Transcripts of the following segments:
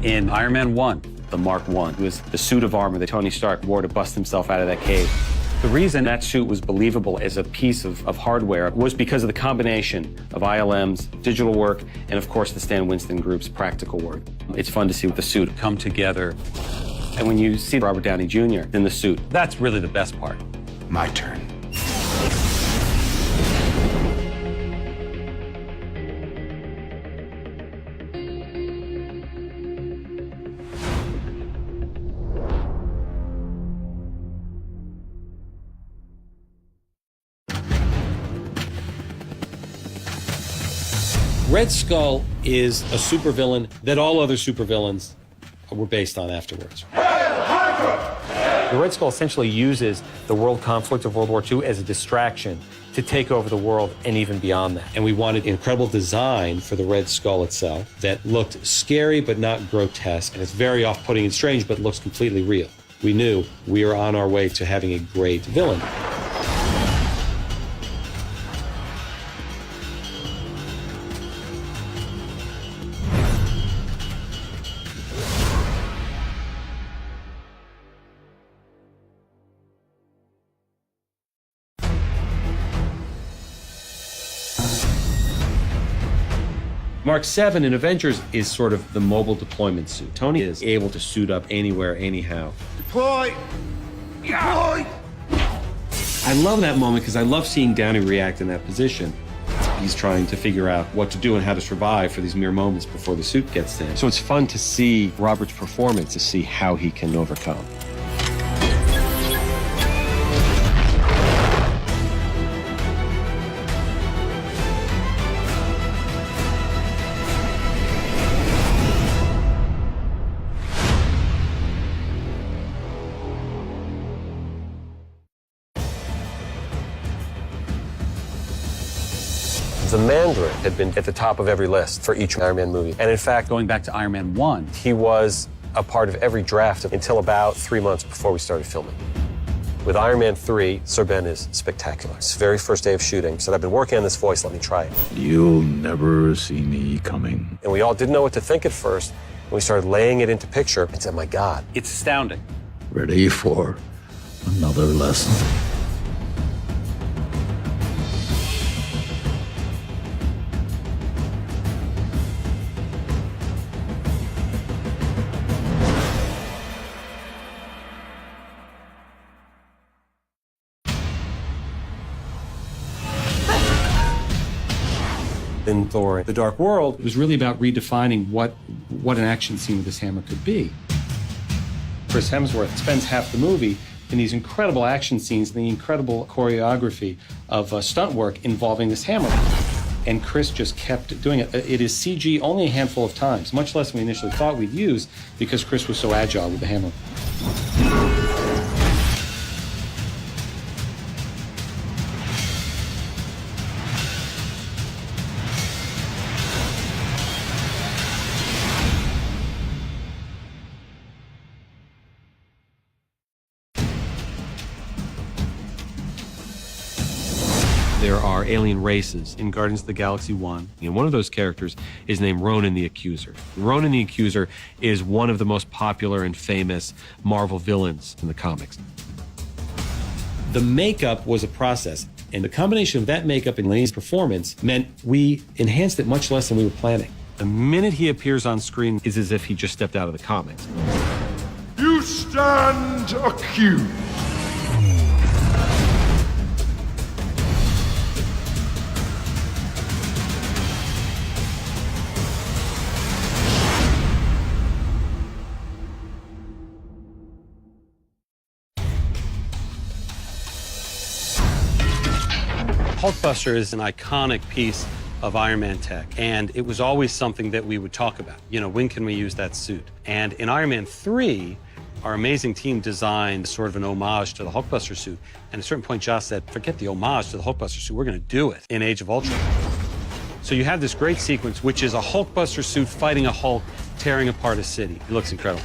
In Iron Man 1, the Mark I, it was the suit of armor that Tony Stark wore to bust himself out of that cave. The reason that suit was believable as a piece of hardware was because of the combination of ILM's digital work and, of course, the Stan Winston Group's practical work. It's fun to see the suit come together. And when you see Robert Downey Jr. in the suit, that's really the best part. My turn. Red Skull is a supervillain that all other supervillains were based on afterwards. The Red Skull essentially uses the world conflict of World War II as a distraction to take over the world and even beyond that. And we wanted incredible design for the Red Skull itself that looked scary but not grotesque. And it's very off-putting and strange, but looks completely real. We knew we were on our way to having a great villain. Mark 7 in Avengers is sort of the mobile deployment suit. Tony is able to suit up anywhere, anyhow. Deploy! Deploy! I love that moment because I love seeing Downey react in that position. He's trying to figure out what to do and how to survive for these mere moments before the suit gets in. So it's fun to see Robert's performance, to see how he can overcome. The Mandarin had been at the top of every list for each Iron Man movie. And in fact, Going back to Iron Man 1, he was a part of every draft until about 3 months before we started filming. With Iron Man 3, Sir Ben is spectacular. It's the very first day of shooting. He said, I've been working on this voice, let me try it. You'll never see me coming. And we all didn't know what to think at first. And we started laying it into picture and said, my God. it's astounding. Ready for another lesson. In Thor, The Dark World, it was really about redefining what an action scene with this hammer could be. Chris Hemsworth spends half the movie in these incredible action scenes and the incredible choreography of stunt work involving this hammer. And Chris just kept doing it. It is CG only a handful of times, much less than we initially thought we'd use, because Chris was so agile with the hammer. There are alien races in Guardians of the Galaxy 1, and one of those characters is named Ronan the Accuser. Ronan the Accuser is one of the most popular and famous Marvel villains in the comics. The makeup was a process, and the combination of that makeup and Lane's performance meant we enhanced it much less than we were planning. The minute he appears on screen is as if he just stepped out of the comics. You stand accused. Hulkbuster is an iconic piece of Iron Man tech, and it was always something that we would talk about. You know, when can we use that suit? And in Iron Man 3, our amazing team designed sort of an homage to the Hulkbuster suit. And at a certain point, Joss said, forget the homage to the Hulkbuster suit, we're gonna do it in Age of Ultron. So you have this great sequence, which is a Hulkbuster suit fighting a Hulk, tearing apart a city. It looks incredible.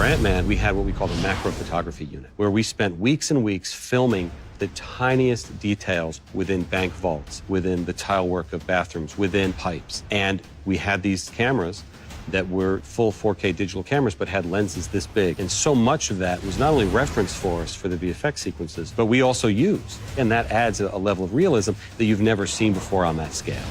Ant-Man, we had what we called a macro photography unit, where we spent weeks and weeks filming the tiniest details within bank vaults, within the tile work of bathrooms, within pipes. And we had these cameras that were full 4K digital cameras, but had lenses this big. And so much of that was not only reference for us for the VFX sequences, but we also used. And that adds a level of realism that you've never seen before on that scale.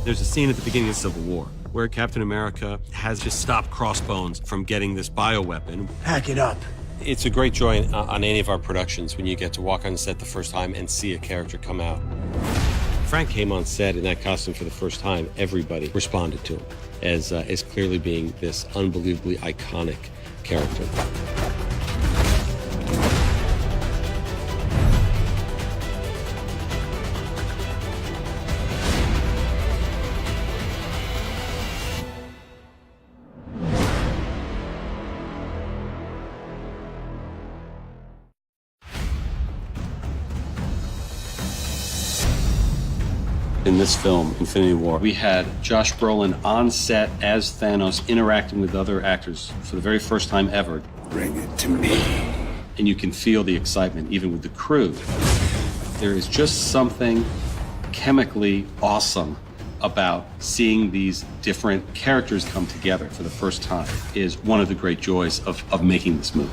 There's a scene at the beginning of Civil War where Captain America has just stopped Crossbones from getting this bioweapon. Pack it up. It's a great joy on any of our productions when you get to walk on set the first time and see a character come out. Frank came on set in that costume for the first time. Everybody responded to him as clearly being this unbelievably iconic character. In this film, Infinity War, we had Josh Brolin on set as Thanos interacting with other actors for the very first time ever. Bring it to me. And you can feel the excitement even with the crew. There is just something chemically awesome about seeing these different characters come together for the first time. Is one of the great joys of making this movie.